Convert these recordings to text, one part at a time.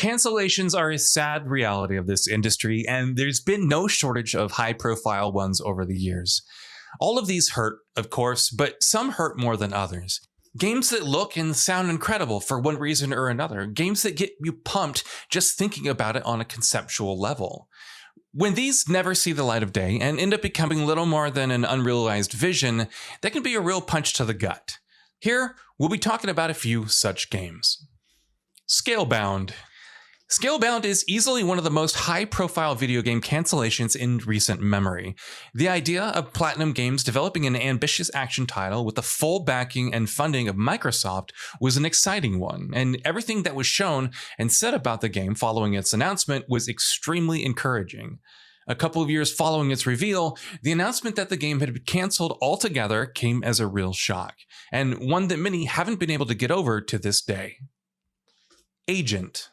Cancellations are a sad reality of this industry, and there's been no shortage of high-profile ones over the years. All of these hurt, of course, but some hurt more than others. Games that look and sound incredible for one reason or another. Games that get you pumped just thinking about it on a conceptual level. When these never see the light of day and end up becoming little more than an unrealized vision, that can be a real punch to the gut. Here, we'll be talking about a few such games. SCALEBOUND. SCALEBOUND is easily one of the most high-profile video game cancellations in recent memory. The idea of Platinum Games developing an ambitious action title with the full backing and funding of Microsoft was an exciting one, and everything that was shown and said about the game following its announcement was extremely encouraging. A couple of years following its reveal, the announcement that the game had been cancelled altogether came as a real shock, and one that many haven't been able to get over to this day. Agent.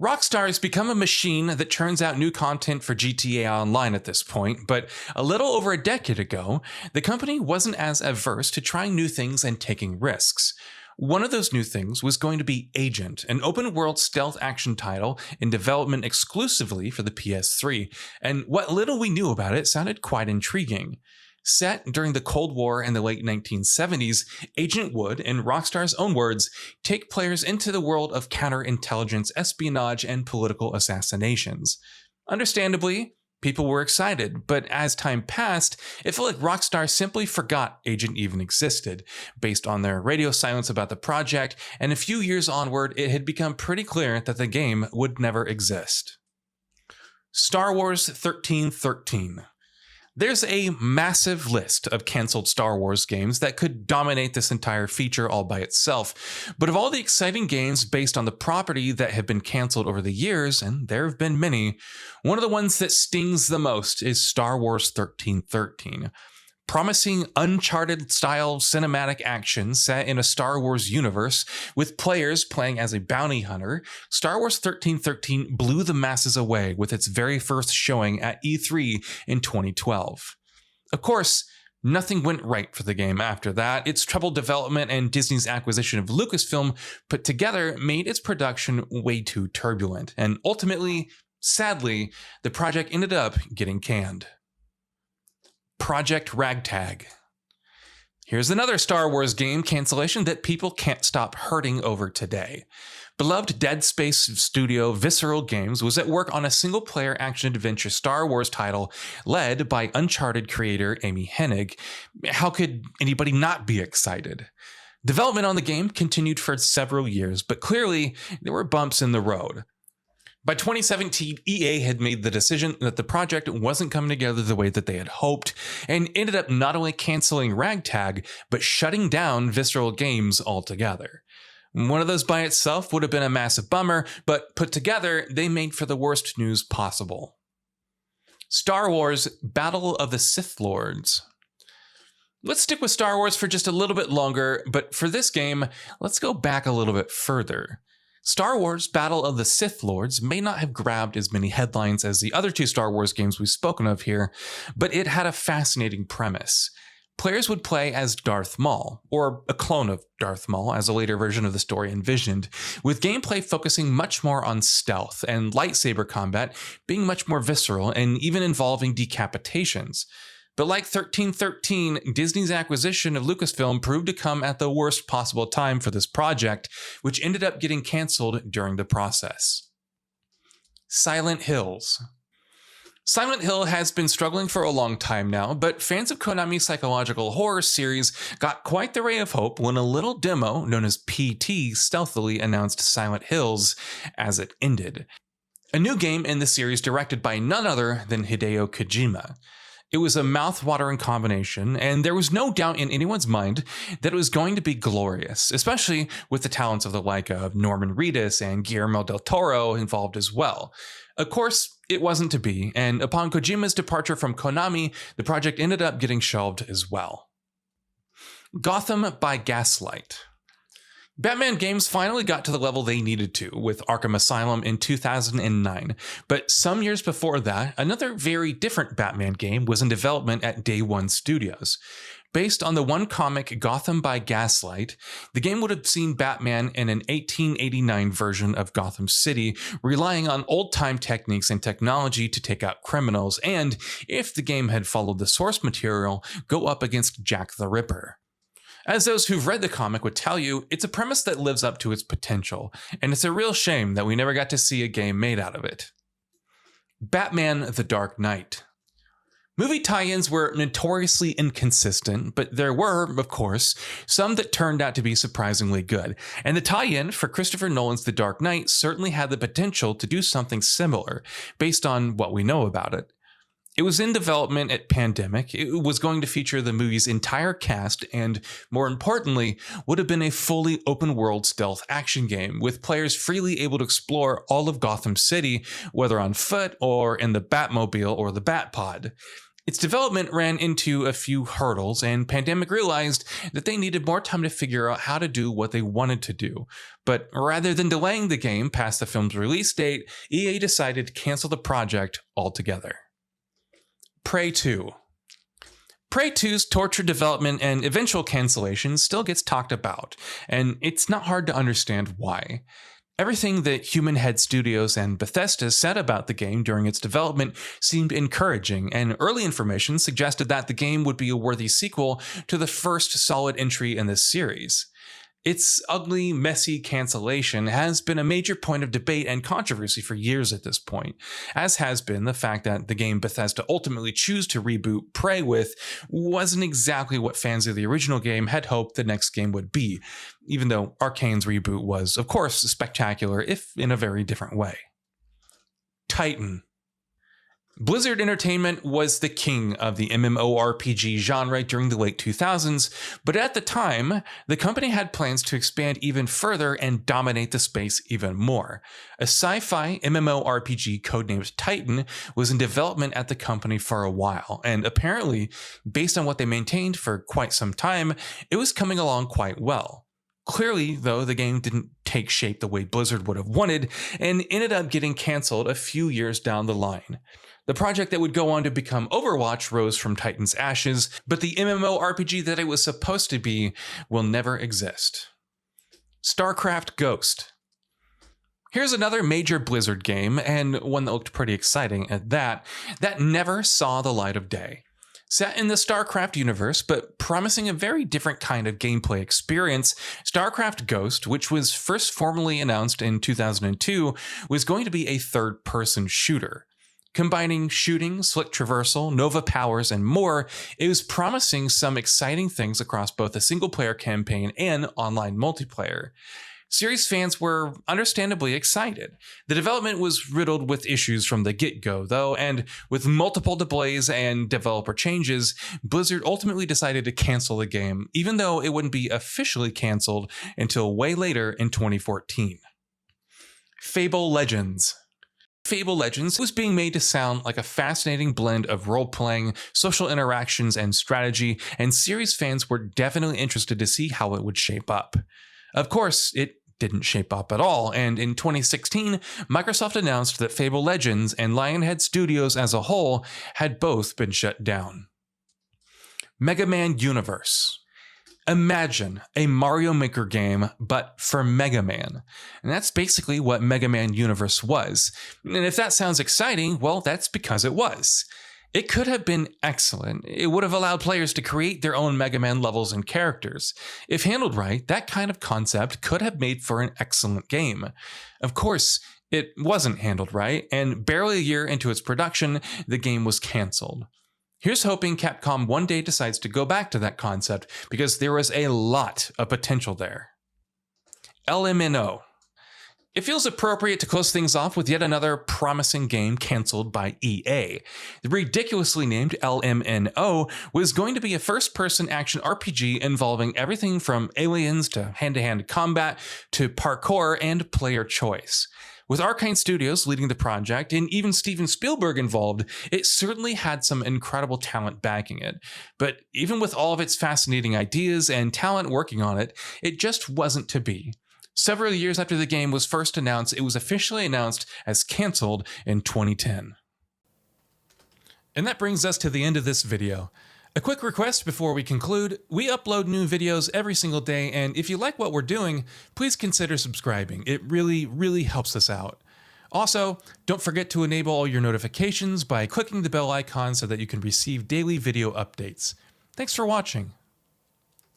Rockstar has become a machine that churns out new content for GTA Online at this point, but a little over a decade ago, the company wasn't as averse to trying new things and taking risks. One of those new things was going to be Agent, an open-world stealth action title in development exclusively for the PS3, and what little we knew about it sounded quite intriguing. Set during the Cold War in the late 1970s, Agent would, in Rockstar's own words, take players into the world of counterintelligence, espionage, and political assassinations. Understandably, people were excited, but as time passed, it felt like Rockstar simply forgot Agent even existed. Based on their radio silence about the project, and a few years onward, it had become pretty clear that the game would never exist. Star Wars 1313. There's a massive list of canceled Star Wars games that could dominate this entire feature all by itself, but of all the exciting games based on the property that have been canceled over the years, and there have been many, one of the ones that stings the most is Star Wars 1313. Promising Uncharted-style cinematic action set in a Star Wars universe with players playing as a bounty hunter, Star Wars 1313 blew the masses away with its very first showing at E3 in 2012. Of course, nothing went right for the game after that. Its troubled development and Disney's acquisition of Lucasfilm put together made its production way too turbulent, and ultimately, sadly, the project ended up getting canned. Project RAGTAG. Here's another Star Wars game cancellation that people can't stop hurting over today. Beloved Dead Space studio Visceral Games was at work on a single-player action-adventure Star Wars title led by Uncharted creator Amy Hennig. How could anybody not be excited? Development on the game continued for several years, but clearly there were bumps in the road. By 2017, EA had made the decision that the project wasn't coming together the way that they had hoped, and ended up not only canceling RAGTAG, but shutting down Visceral Games altogether. One of those by itself would have been a massive bummer, but put together, they made for the worst news possible. Star Wars Battle of the Sith Lords. Let's stick with Star Wars for just a little bit longer, but for this game, let's go back a little bit further. Star Wars Battle of the Sith Lords may not have grabbed as many headlines as the other two Star Wars games we've spoken of here, but it had a fascinating premise. Players would play as Darth Maul, or a clone of Darth Maul as a later version of the story envisioned, with gameplay focusing much more on stealth and lightsaber combat being much more visceral and even involving decapitations. But like 1313, Disney's acquisition of Lucasfilm proved to come at the worst possible time for this project, which ended up getting canceled during the process. Silent Hills. Silent Hill has been struggling for a long time now, but fans of Konami's psychological horror series got quite the ray of hope when a little demo known as PT stealthily announced Silent Hills as it ended. A new game in the series directed by none other than Hideo Kojima. It was a mouth-watering combination, and there was no doubt in anyone's mind that it was going to be glorious, especially with the talents of the like of Norman Reedus and Guillermo del Toro involved as well. Of course, it wasn't to be, and upon Kojima's departure from Konami, the project ended up getting shelved as well. Gotham by Gaslight. Batman games finally got to the level they needed to with Arkham Asylum in 2009, but some years before that, another very different Batman game was in development at Day One Studios. Based on the one comic Gotham by Gaslight, the game would have seen Batman in an 1889 version of Gotham City, relying on old-time techniques and technology to take out criminals, and, if the game had followed the source material, go up against Jack the Ripper. As those who've read the comic would tell you, it's a premise that lives up to its potential, and it's a real shame that we never got to see a game made out of it. Batman: The Dark Knight. Movie tie-ins were notoriously inconsistent, but there were, of course, some that turned out to be surprisingly good, and the tie-in for Christopher Nolan's The Dark Knight certainly had the potential to do something similar, based on what we know about it. It was in development at Pandemic, it was going to feature the movie's entire cast, and, more importantly, would have been a fully open-world stealth action game, with players freely able to explore all of Gotham City, whether on foot or in the Batmobile or the Batpod. Its development ran into a few hurdles, and Pandemic realized that they needed more time to figure out how to do what they wanted to do. But rather than delaying the game past the film's release date, EA decided to cancel the project altogether. Prey 2. Prey 2's tortured development and eventual cancellation still gets talked about, and it's not hard to understand why. Everything that Human Head Studios and Bethesda said about the game during its development seemed encouraging, and early information suggested that the game would be a worthy sequel to the first solid entry in this series. Its ugly, messy cancellation has been a major point of debate and controversy for years at this point, as has been the fact that the game Bethesda ultimately chose to reboot Prey with wasn't exactly what fans of the original game had hoped the next game would be, even though Arcane's reboot was, of course, spectacular, if in a very different way. Titan. Blizzard Entertainment was the king of the MMORPG genre during the late 2000s, but at the time, the company had plans to expand even further and dominate the space even more. A sci-fi MMORPG codenamed Titan was in development at the company for a while, and apparently, based on what they maintained for quite some time, it was coming along quite well. Clearly, though, the game didn't take shape the way Blizzard would have wanted, and ended up getting cancelled a few years down the line. The project that would go on to become Overwatch rose from Titan's ashes, but the MMORPG that it was supposed to be will never exist. StarCraft Ghost. Here's another major Blizzard game, and one that looked pretty exciting at that never saw the light of day. Set in the StarCraft universe, but promising a very different kind of gameplay experience, StarCraft Ghost, which was first formally announced in 2002, was going to be a third-person shooter. Combining shooting, slick traversal, Nova powers, and more, it was promising some exciting things across both a single-player campaign and online multiplayer. Series fans were understandably excited. The development was riddled with issues from the get-go, though, and with multiple delays and developer changes, Blizzard ultimately decided to cancel the game, even though it wouldn't be officially canceled until way later in 2014. Fable Legends. Fable Legends was being made to sound like a fascinating blend of role-playing, social interactions, and strategy, and series fans were definitely interested to see how it would shape up. Of course, it didn't shape up at all, and in 2016, Microsoft announced that Fable Legends and Lionhead Studios as a whole had both been shut down. Mega Man Universe. Imagine a Mario Maker game, but for Mega Man. And that's basically what Mega Man Universe was. And if that sounds exciting, well, that's because it was. It could have been excellent. It would have allowed players to create their own Mega Man levels and characters. If handled right, that kind of concept could have made for an excellent game. Of course, it wasn't handled right, and barely a year into its production, the game was canceled. Here's hoping Capcom one day decides to go back to that concept, because there was a lot of potential there. LMNO. It feels appropriate to close things off with yet another promising game canceled by EA. The ridiculously named LMNO was going to be a first-person action RPG involving everything from aliens to hand-to-hand combat to parkour and player choice. With Arcane Studios leading the project and even Steven Spielberg involved, it certainly had some incredible talent backing it. But even with all of its fascinating ideas and talent working on it, it just wasn't to be. Several years after the game was first announced, it was officially announced as canceled in 2010. And that brings us to the end of this video. A quick request before we conclude, we upload new videos every single day, and if you like what we're doing, please consider subscribing. It really helps us out. Also, don't forget to enable all your notifications by clicking the bell icon so that you can receive daily video updates. Thanks for watching.